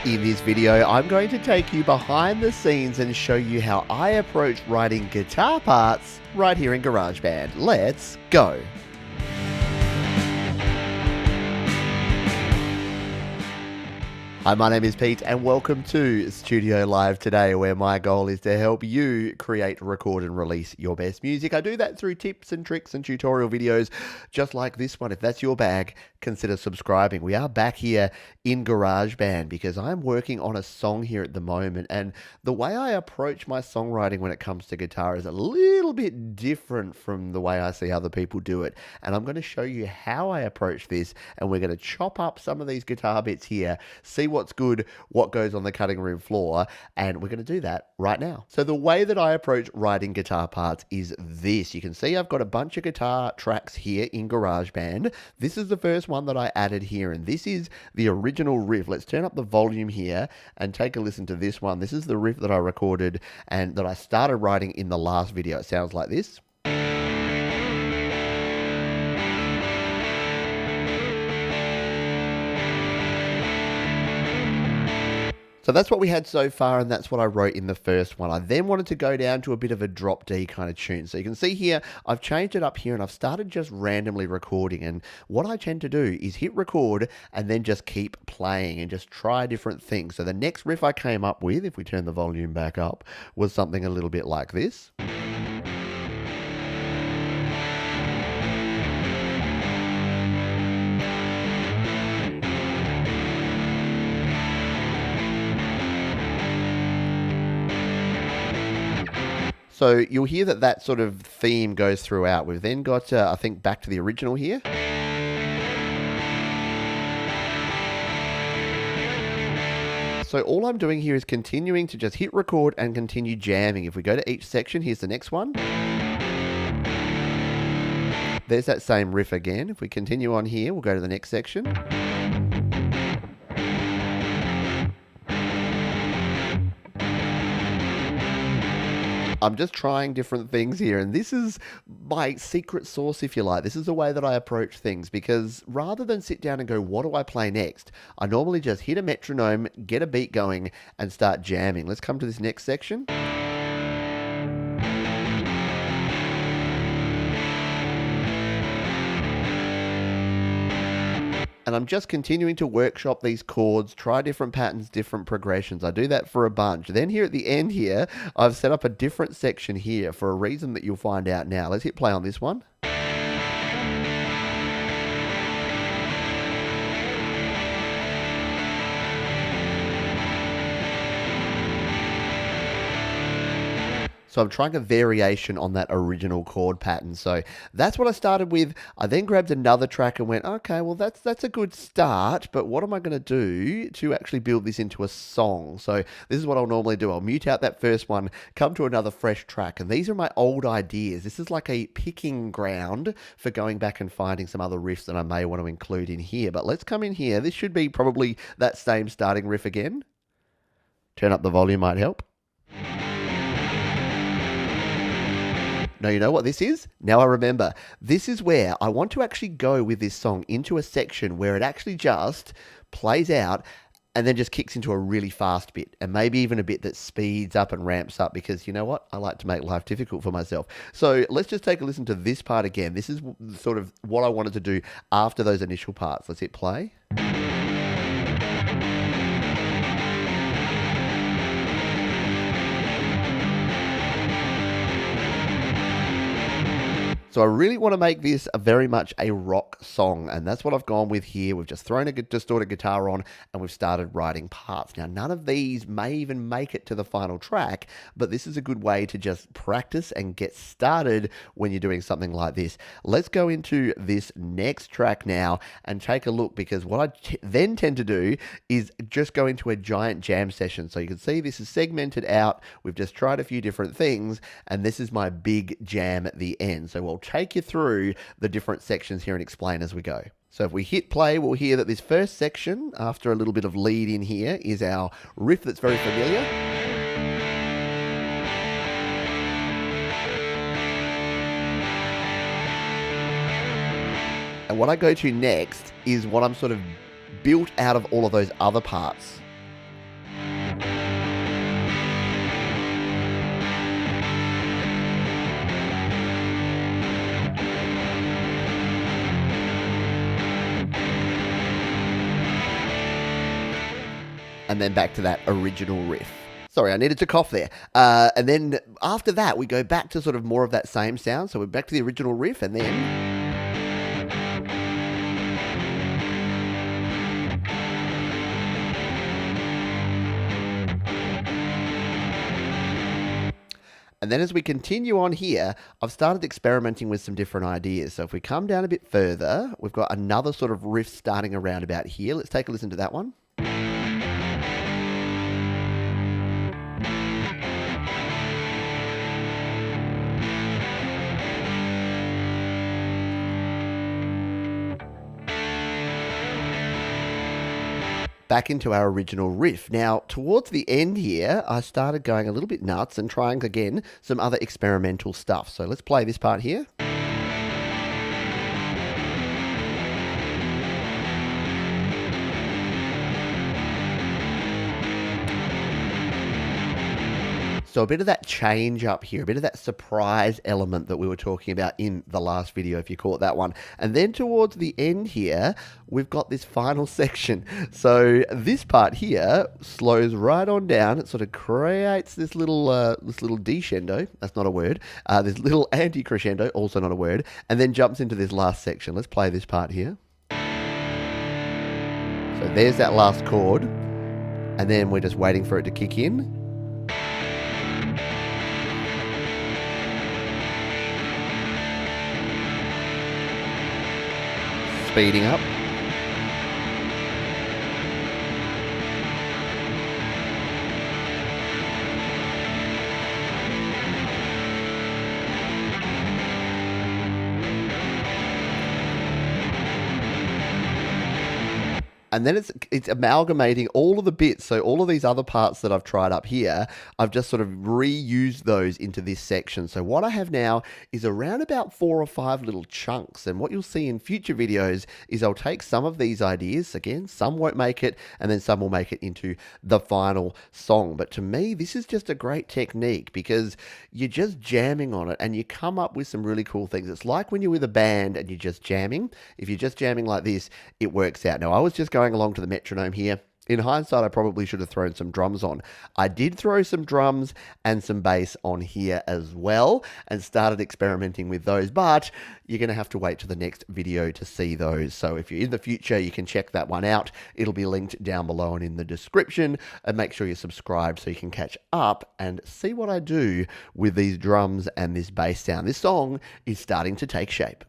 In this video, I'm going to take you behind the scenes and show you how I approach writing guitar parts right here in GarageBand. Let's go! Hi, my name is Pete and welcome to Studio Live today, where my goal is to help you create, record and release your best music. I do that through tips and tricks and tutorial videos just like this one. If that's your bag, consider subscribing. We are back here in GarageBand because I'm working on a song here at the moment, and the way I approach my songwriting when it comes to guitar is a little bit different from the way I see other people do it. And I'm going to show you how I approach this, and we're going to chop up some of these guitar bits here, see what's good, what goes on the cutting room floor, and we're going to do that right now. So the way that I approach writing guitar parts is this. You can see I've got a bunch of guitar tracks here in GarageBand. This is the first one that I added here, and this is the original riff. Let's turn up the volume here and take a listen to this one. This is the riff that I recorded and that I started writing in the last video. It sounds like this. So that's what we had so far, and that's what I wrote in the first one. I then wanted to go down to a bit of a drop D kind of tune. So you can see here, I've changed it up here and I've started just randomly recording. And what I tend to do is hit record and then just keep playing and just try different things. So the next riff I came up with, if we turn the volume back up, was something a little bit like this. So you'll hear that sort of theme goes throughout. We've then got, I think, back to the original here. So all I'm doing here is continuing to just hit record and continue jamming. If we go to each section, here's the next one. There's that same riff again. If we continue on here, we'll go to the next section. I'm just trying different things here, and this is my secret sauce, if you like. This is the way that I approach things, because rather than sit down and go, what do I play next? I normally just hit a metronome, get a beat going, and start jamming. Let's come to this next section. And I'm just continuing to workshop these chords, try different patterns, different progressions. I do that for a bunch. Then here at the end here, I've set up a different section here for a reason that you'll find out now. Let's hit play on this one. So I'm trying a variation on that original chord pattern. So that's what I started with. I then grabbed another track and went, okay, well, that's a good start, but what am I going to do to actually build this into a song? So this is what I'll normally do. I'll mute out that first one, come to another fresh track, and these are my old ideas. This is like a picking ground for going back and finding some other riffs that I may want to include in here. But let's come in here. This should be probably that same starting riff again. Turn up the volume might help. No, you know what this is? Now I remember. This is where I want to actually go with this song into a section where it actually just plays out and then just kicks into a really fast bit, and maybe even a bit that speeds up and ramps up, because you know what? I like to make life difficult for myself. So let's just take a listen to this part again. This is sort of what I wanted to do after those initial parts. Let's hit play. So I really want to make this very much a rock song, and that's what I've gone with here. We've just thrown a distorted guitar on and we've started writing parts. Now, none of these may even make it to the final track, but this is a good way to just practice and get started when you're doing something like this. Let's go into this next track now and take a look, because what I then tend to do is just go into a giant jam session. So you can see this is segmented out. We've just tried a few different things, and this is my big jam at the end. So we'll take you through the different sections here and explain as we go. So if we hit play, we'll hear that this first section, after a little bit of lead in here, is our riff that's very familiar. And what I go to next is what I'm sort of built out of all of those other parts. and then back to that original riff. Sorry, I needed to cough there. And then after that, we go back to sort of more of that same sound. So we're back to the original riff, and then... And then as we continue on here, I've started experimenting with some different ideas. So if we come down a bit further, we've got another sort of riff starting around about here. Let's take a listen to that one. Back into our original riff. Now, towards the end here, I started going a little bit nuts and trying again some other experimental stuff. So let's play this part here. So a bit of that change up here, a bit of that surprise element that we were talking about in the last video, if you caught that one. And then towards the end here, we've got this final section. So this part here slows right on down. It sort of creates this little decrescendo. That's not a word. This little anti-crescendo, also not a word. And then jumps into this last section. Let's play this part here. So there's that last chord. And then we're just waiting for it to kick in. Speeding up. And then it's amalgamating all of the bits. So all of these other parts that I've tried up here, I've just sort of reused those into this section. So what I have now is around about 4 or 5 little chunks. And what you'll see in future videos is I'll take some of these ideas. Again, some won't make it, and then some will make it into the final song. But to me, this is just a great technique because you're just jamming on it and you come up with some really cool things. It's like when you're with a band and you're just jamming. If you're just jamming like this, it works out. Now, I was just going along to the metronome here. In hindsight, I probably should have thrown some drums on. I did throw some drums and some bass on here as well and started experimenting with those, but you're going to have to wait to the next video to see those. So if you're in the future, you can check that one out. It'll be linked down below and in the description, and make sure you're subscribed so you can catch up and see what I do with these drums and this bass sound. This song is starting to take shape.